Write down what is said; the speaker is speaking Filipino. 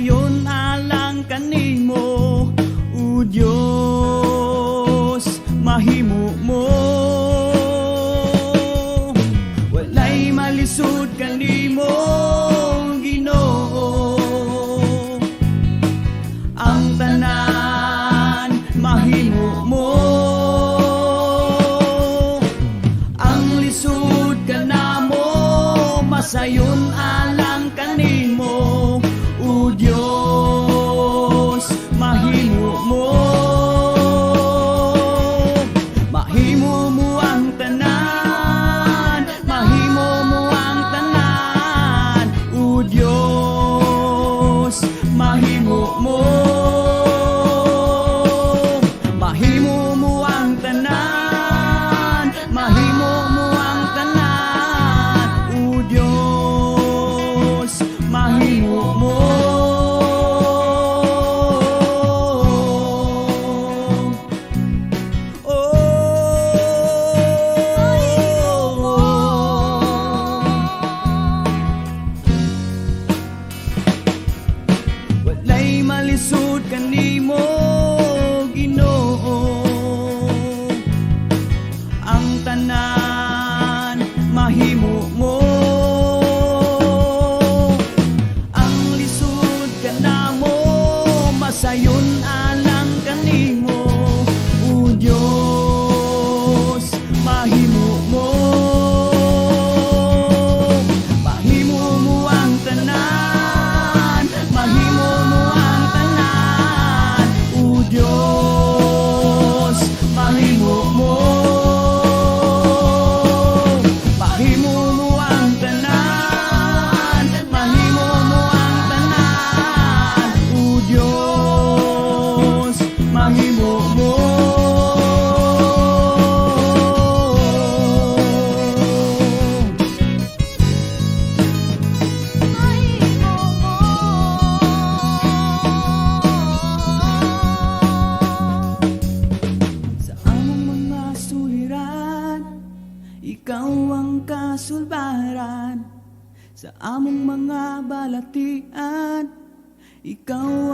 masayon alang kanimo. O Diyos, mahimo mo, walay malisod kanimo, Ginoo. Ang tanan mahimo mo, ang lisod kanamo, masayon alang kanimo. O Diyos, mahimo mo, mahimo mo ang tanan, mahimo mo ang tanan. O Diyos, mahimo mo, mahimo mo ang tanan, mahimo mo ang tanan. O Diyos, mahimo mo. Walay malisod kanimo, Ginoo. Ang tanan mahimo mo, ang lisod kanamo, masayon alang kanimo. O Diyos, mahimo mo, mahimo mo ang tanan, mahimo mo ang tanan. O Diyos, mahimo mo, mahimo mo ang tanan, mahimo mo ang tanan. O Diyos, mahimo mo. Sa among mga suliran, ikaw ang kasulbaran. Sa among mga balatian, ikaw